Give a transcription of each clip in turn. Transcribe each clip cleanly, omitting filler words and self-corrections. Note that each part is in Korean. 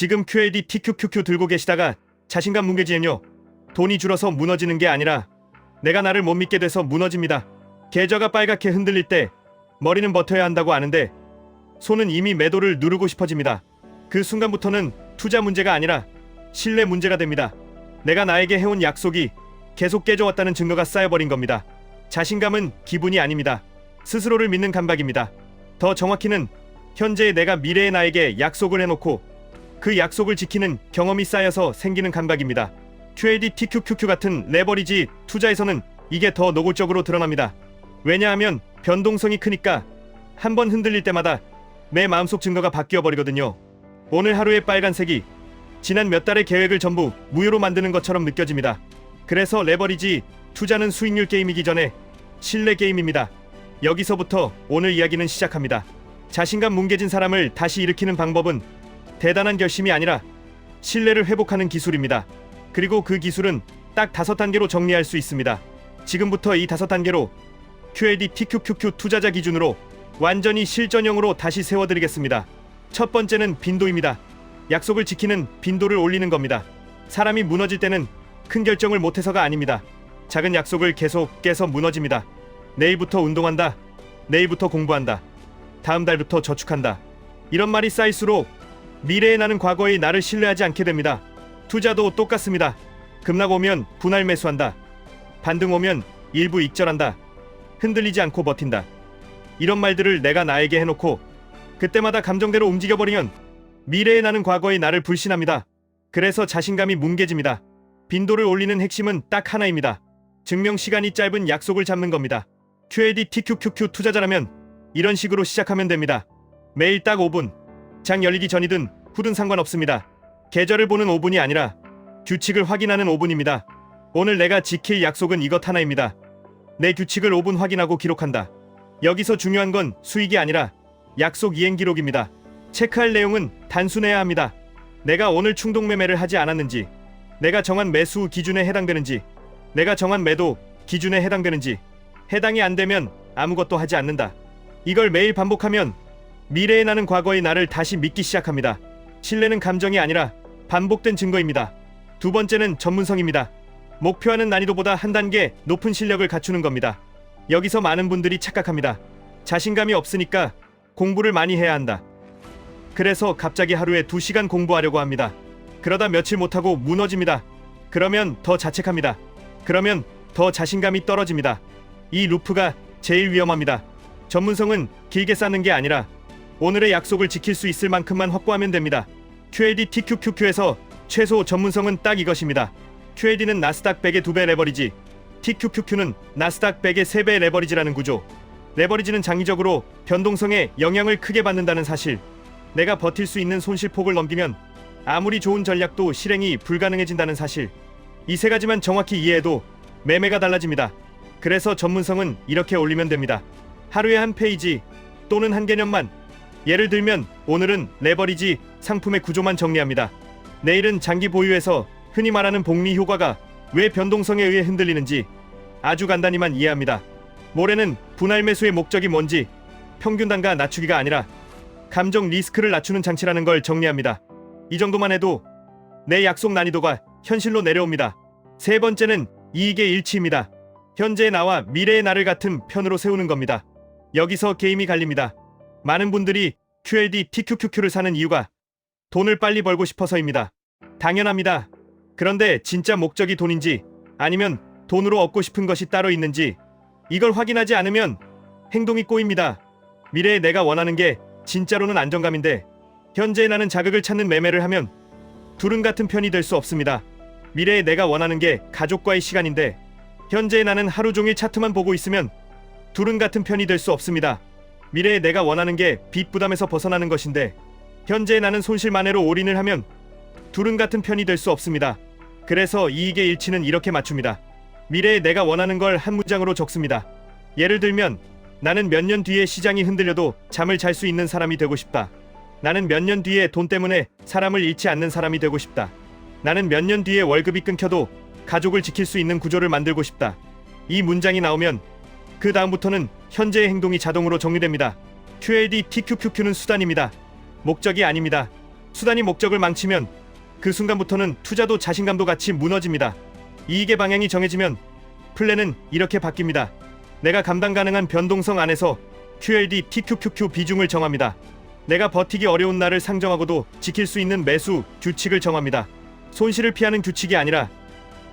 지금 QAD TQQQ 들고 계시다가 자신감 뭉개지면요, 돈이 줄어서 무너지는 게 아니라 내가 나를 못 믿게 돼서 무너집니다. 계좌가 빨갛게 흔들릴 때 머리는 버텨야 한다고 아는데 손은 이미 매도를 누르고 싶어집니다. 그 순간부터는 투자 문제가 아니라 신뢰 문제가 됩니다. 내가 나에게 해온 약속이 계속 깨져왔다는 증거가 쌓여버린 겁니다. 자신감은 기분이 아닙니다. 스스로를 믿는 감각입니다. 더 정확히는 현재의 내가 미래의 나에게 약속을 해놓고 그 약속을 지키는 경험이 쌓여서 생기는 감각입니다. QAD TQQQ 같은 레버리지 투자에서는 이게 더 노골적으로 드러납니다. 왜냐하면 변동성이 크니까 한번 흔들릴 때마다 내 마음속 증거가 바뀌어 버리거든요. 오늘 하루의 빨간색이 지난 몇 달의 계획을 전부 무효로 만드는 것처럼 느껴집니다. 그래서 레버리지 투자는 수익률 게임이기 전에 신뢰 게임입니다. 여기서부터 오늘 이야기는 시작합니다. 자신감 뭉개진 사람을 다시 일으키는 방법은 대단한 결심이 아니라 신뢰를 회복하는 기술입니다. 그리고 그 기술은 딱 5단계로 정리할 수 있습니다. 지금부터 이 5단계로 QAD TQQQ 투자자 기준으로 완전히 실전형으로 다시 세워드리겠습니다. 첫 번째는 빈도입니다. 약속을 지키는 빈도를 올리는 겁니다. 사람이 무너질 때는 큰 결정을 못해서가 아닙니다. 작은 약속을 계속 깨서 무너집니다. 내일부터 운동한다. 내일부터 공부한다. 다음 달부터 저축한다. 이런 말이 쌓일수록 미래의 나는 과거의 나를 신뢰하지 않게 됩니다. 투자도 똑같습니다. 급락 오면 분할 매수한다. 반등 오면 일부 익절한다. 흔들리지 않고 버틴다. 이런 말들을 내가 나에게 해놓고 그때마다 감정대로 움직여버리면 미래의 나는 과거의 나를 불신합니다. 그래서 자신감이 뭉개집니다. 빈도를 올리는 핵심은 딱 하나입니다. 증명 시간이 짧은 약속을 잡는 겁니다. QAD TQQQ 투자자라면 이런 식으로 시작하면 됩니다. 매일 딱 5분. 장 열리기 전이든 후든 상관없습니다. 계절을 보는 5분이 아니라 규칙을 확인하는 5분입니다. 오늘 내가 지킬 약속은 이것 하나입니다. 내 규칙을 5분 확인하고 기록한다. 여기서 중요한 건 수익이 아니라 약속 이행 기록입니다. 체크할 내용은 단순해야 합니다. 내가 오늘 충동 매매를 하지 않았는지, 내가 정한 매수 기준에 해당되는지, 내가 정한 매도 기준에 해당되는지, 해당이 안 되면 아무것도 하지 않는다. 이걸 매일 반복하면 미래의 나는 과거의 나를 다시 믿기 시작합니다. 신뢰는 감정이 아니라 반복된 증거입니다. 두 번째는 전문성입니다. 목표하는 난이도보다 한 단계 높은 실력을 갖추는 겁니다. 여기서 많은 분들이 착각합니다. 자신감이 없으니까 공부를 많이 해야 한다. 그래서 갑자기 하루에 2시간 공부하려고 합니다. 그러다 며칠 못하고 무너집니다. 그러면 더 자책합니다. 그러면 더 자신감이 떨어집니다. 이 루프가 제일 위험합니다. 전문성은 길게 쌓는 게 아니라 오늘의 약속을 지킬 수 있을 만큼만 확보하면 됩니다. QAD TQQQ에서 최소 전문성은 딱 이것입니다. QAD는 나스닥 100의 2배 레버리지, TQQQ는 나스닥 100의 3배 레버리지라는 구조. 레버리지는 장기적으로 변동성에 영향을 크게 받는다는 사실. 내가 버틸 수 있는 손실폭을 넘기면 아무리 좋은 전략도 실행이 불가능해진다는 사실. 이 세 가지만 정확히 이해해도 매매가 달라집니다. 그래서 전문성은 이렇게 올리면 됩니다. 하루에 한 페이지 또는 한 개념만. 예를 들면 오늘은 레버리지 상품의 구조만 정리합니다. 내일은 장기 보유에서 흔히 말하는 복리 효과가 왜 변동성에 의해 흔들리는지 아주 간단히만 이해합니다. 모레는 분할 매수의 목적이 뭔지 평균 단가 낮추기가 아니라 감정 리스크를 낮추는 장치라는 걸 정리합니다. 이 정도만 해도 내 약속 난이도가 현실로 내려옵니다. 세 번째는 이익의 일치입니다. 현재의 나와 미래의 나를 같은 편으로 세우는 겁니다. 여기서 게임이 갈립니다. 많은 분들이 QAD TQQQ를 사는 이유가 돈을 빨리 벌고 싶어서입니다. 당연합니다. 그런데 진짜 목적이 돈인지 아니면 돈으로 얻고 싶은 것이 따로 있는지 이걸 확인하지 않으면 행동이 꼬입니다. 미래에 내가 원하는 게 진짜로는 안정감인데 현재의 나는 자극을 찾는 매매를 하면 둘은 같은 편이 될 수 없습니다. 미래에 내가 원하는 게 가족과의 시간인데 현재의 나는 하루 종일 차트만 보고 있으면 둘은 같은 편이 될 수 없습니다. 미래에 내가 원하는 게 빚 부담에서 벗어나는 것인데 현재의 나는 손실 만회로 올인을 하면 둘은 같은 편이 될 수 없습니다. 그래서 이익의 일치는 이렇게 맞춥니다. 미래에 내가 원하는 걸 한 문장으로 적습니다. 예를 들면 나는 몇 년 뒤에 시장이 흔들려도 잠을 잘 수 있는 사람이 되고 싶다. 나는 몇 년 뒤에 돈 때문에 사람을 잃지 않는 사람이 되고 싶다. 나는 몇 년 뒤에 월급이 끊겨도 가족을 지킬 수 있는 구조를 만들고 싶다. 이 문장이 나오면 그 다음부터는 현재의 행동이 자동으로 정리됩니다. QAD TQQQ는 수단입니다. 목적이 아닙니다. 수단이 목적을 망치면 그 순간부터는 투자도 자신감도 같이 무너집니다. 이익의 방향이 정해지면 플랜은 이렇게 바뀝니다. 내가 감당 가능한 변동성 안에서 QLD, TQQQ 비중을 정합니다. 내가 버티기 어려운 날을 상정하고도 지킬 수 있는 매수 규칙을 정합니다. 손실을 피하는 규칙이 아니라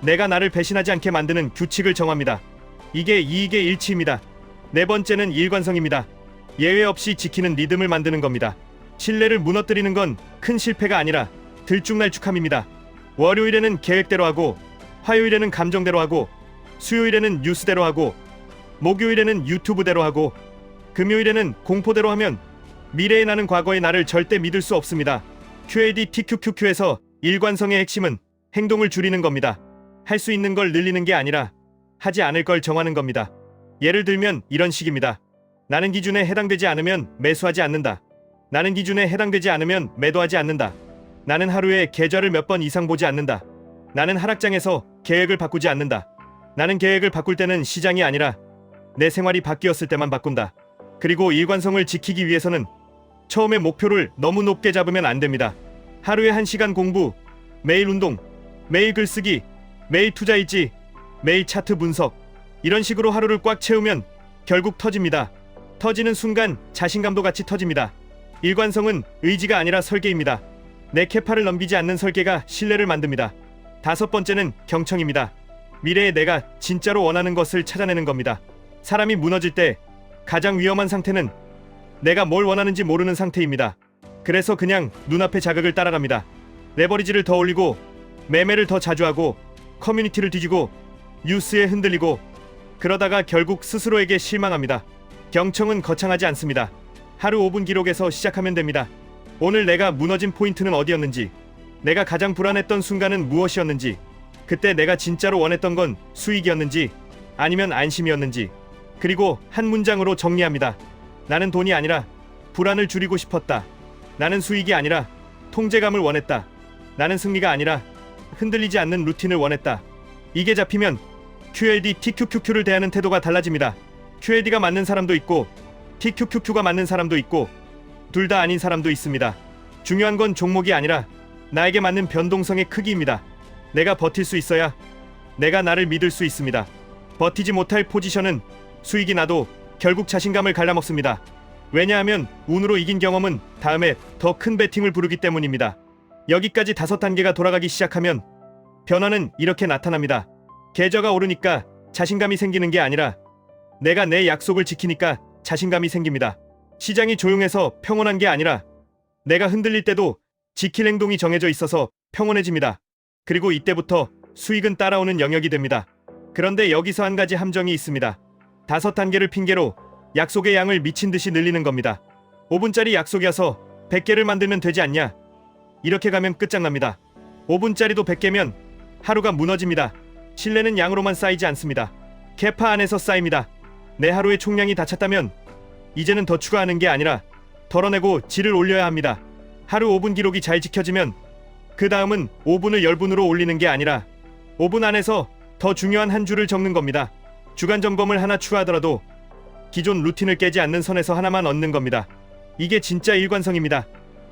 내가 나를 배신하지 않게 만드는 규칙을 정합니다. 이게 이익의 일치입니다. 네 번째는 일관성입니다. 예외 없이 지키는 리듬을 만드는 겁니다. 신뢰를 무너뜨리는 건 큰 실패가 아니라 들쭉날쭉함입니다. 월요일에는 계획대로 하고, 화요일에는 감정대로 하고, 수요일에는 뉴스대로 하고, 목요일에는 유튜브대로 하고, 금요일에는 공포대로 하면 미래의 나는 과거의 나를 절대 믿을 수 없습니다. QAD TQQQ에서 일관성의 핵심은 행동을 줄이는 겁니다. 할 수 있는 걸 늘리는 게 아니라 하지 않을 걸 정하는 겁니다. 예를 들면 이런 식입니다. 나는 기준에 해당되지 않으면 매수하지 않는다. 나는 기준에 해당되지 않으면 매도하지 않는다. 나는 하루에 계좌를 몇 번 이상 보지 않는다. 나는 하락장에서 계획을 바꾸지 않는다. 나는 계획을 바꿀 때는 시장이 아니라 내 생활이 바뀌었을 때만 바꾼다. 그리고 일관성을 지키기 위해서는 처음에 목표를 너무 높게 잡으면 안 됩니다. 하루에 1시간 공부, 매일 운동, 매일 글쓰기, 매일 투자일지, 매일 차트 분석, 이런 식으로 하루를 꽉 채우면 결국 터집니다. 터지는 순간 자신감도 같이 터집니다. 일관성은 의지가 아니라 설계입니다. 내 캐파를 넘기지 않는 설계가 신뢰를 만듭니다. 다섯 번째는 경청입니다. 미래의 내가 진짜로 원하는 것을 찾아내는 겁니다. 사람이 무너질 때 가장 위험한 상태는 내가 뭘 원하는지 모르는 상태입니다. 그래서 그냥 눈앞의 자극을 따라갑니다. 레버리지를 더 올리고, 매매를 더 자주 하고, 커뮤니티를 뒤지고, 뉴스에 흔들리고, 그러다가 결국 스스로에게 실망합니다. 경청은 거창하지 않습니다. 하루 5분 기록에서 시작하면 됩니다. 오늘 내가 무너진 포인트는 어디였는지, 내가 가장 불안했던 순간은 무엇이었는지, 그때 내가 진짜로 원했던 건 수익이었는지 아니면 안심이었는지, 그리고 한 문장으로 정리합니다. 나는 돈이 아니라 불안을 줄이고 싶었다. 나는 수익이 아니라 통제감을 원했다. 나는 승리가 아니라 흔들리지 않는 루틴을 원했다. 이게 잡히면 QLD, TQQQ를 대하는 태도가 달라집니다. QLD가 맞는 사람도 있고 TQQQ가 맞는 사람도 있고 둘 다 아닌 사람도 있습니다. 중요한 건 종목이 아니라 나에게 맞는 변동성의 크기입니다. 내가 버틸 수 있어야 내가 나를 믿을 수 있습니다. 버티지 못할 포지션은 수익이 나도 결국 자신감을 갈라먹습니다. 왜냐하면 운으로 이긴 경험은 다음에 더 큰 배팅을 부르기 때문입니다. 여기까지 5단계가 돌아가기 시작하면 변화는 이렇게 나타납니다. 계좌가 오르니까 자신감이 생기는 게 아니라 내가 내 약속을 지키니까 자신감이 생깁니다. 시장이 조용해서 평온한 게 아니라 내가 흔들릴 때도 지킬 행동이 정해져 있어서 평온해집니다. 그리고 이때부터 수익은 따라오는 영역이 됩니다. 그런데 여기서 한 가지 함정이 있습니다. 5단계를 핑계로 약속의 양을 미친 듯이 늘리는 겁니다. 5분짜리 약속이어서 100개를 만들면 되지 않냐? 이렇게 가면 끝장납니다. 5분짜리도 100개면 하루가 무너집니다. 신뢰는 양으로만 쌓이지 않습니다. 캐파 안에서 쌓입니다. 내 하루의 총량이 다 찼다면 이제는 더 추가하는 게 아니라 덜어내고 질을 올려야 합니다. 하루 5분 기록이 잘 지켜지면 그 다음은 5분을 10분으로 올리는 게 아니라 5분 안에서 더 중요한 한 줄을 적는 겁니다. 주간 점검을 하나 추가하더라도 기존 루틴을 깨지 않는 선에서 하나만 얻는 겁니다. 이게 진짜 일관성입니다.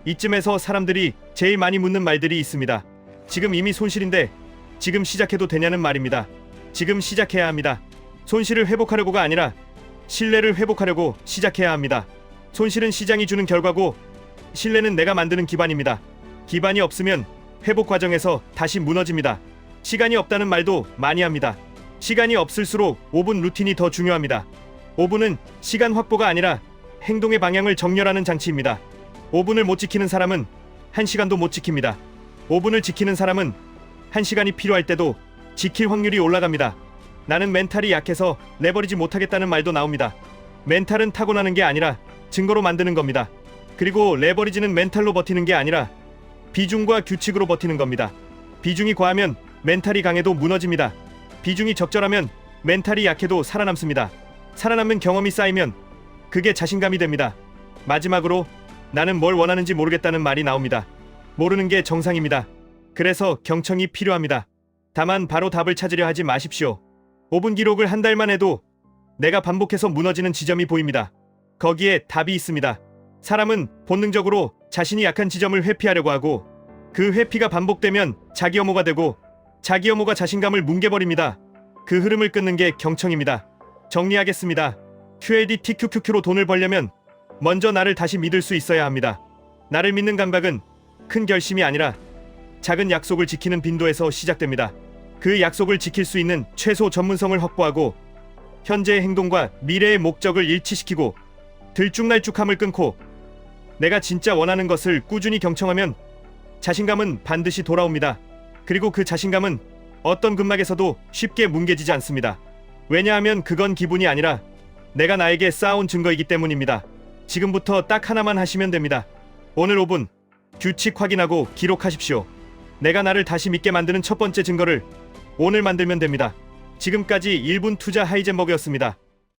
이쯤에서 사람들이 제일 많이 묻는 말들이 있습니다. 지금 이미 손실인데 지금 시작해도 되냐는 말입니다. 지금 시작해야 합니다. 손실을 회복하려고가 아니라 신뢰를 회복하려고 시작해야 합니다. 손실은 시장이 주는 결과고 신뢰는 내가 만드는 기반입니다. 기반이 없으면 회복 과정에서 다시 무너집니다. 시간이 없다는 말도 많이 합니다. 시간이 없을수록 5분 루틴이 더 중요합니다. 5분은 시간 확보가 아니라 행동의 방향을 정렬하는 장치입니다. 5분을 못 지키는 사람은 1시간도 못 지킵니다. 5분을 지키는 사람은 1시간이 필요할 때도 지킬 확률이 올라갑니다. 나는 멘탈이 약해서 레버리지 못하겠다는 말도 나옵니다. 멘탈은 타고나는 게 아니라 증거로 만드는 겁니다. 그리고 레버리지는 멘탈로 버티는 게 아니라 비중과 규칙으로 버티는 겁니다. 비중이 과하면 멘탈이 강해도 무너집니다. 비중이 적절하면 멘탈이 약해도 살아남습니다. 살아남는 경험이 쌓이면 그게 자신감이 됩니다. 마지막으로 나는 뭘 원하는지 모르겠다는 말이 나옵니다. 모르는 게 정상입니다. 그래서 경청이 필요합니다. 다만 바로 답을 찾으려 하지 마십시오. 5분 기록을 한 달만 해도 내가 반복해서 무너지는 지점이 보입니다. 거기에 답이 있습니다. 사람은 본능적으로 자신이 약한 지점을 회피하려고 하고 그 회피가 반복되면 자기 혐오가 되고 자기 혐오가 자신감을 뭉개버립니다. 그 흐름을 끊는 게 경청입니다. 정리하겠습니다. QADTQQQ로 돈을 벌려면 먼저 나를 다시 믿을 수 있어야 합니다. 나를 믿는 감각은 큰 결심이 아니라 작은 약속을 지키는 빈도에서 시작됩니다. 그 약속을 지킬 수 있는 최소 전문성을 확보하고 현재의 행동과 미래의 목적을 일치시키고 들쭉날쭉함을 끊고 내가 진짜 원하는 것을 꾸준히 경청하면 자신감은 반드시 돌아옵니다. 그리고 그 자신감은 어떤 근막에서도 쉽게 뭉개지지 않습니다. 왜냐하면 그건 기분이 아니라 내가 나에게 쌓아온 증거이기 때문입니다. 지금부터 딱 하나만 하시면 됩니다. 오늘 5분 규칙 확인하고 기록하십시오. 내가 나를 다시 믿게 만드는 첫 번째 증거를 오늘 만들면 됩니다. 지금까지 1분 투자 하이젠버그였습니다.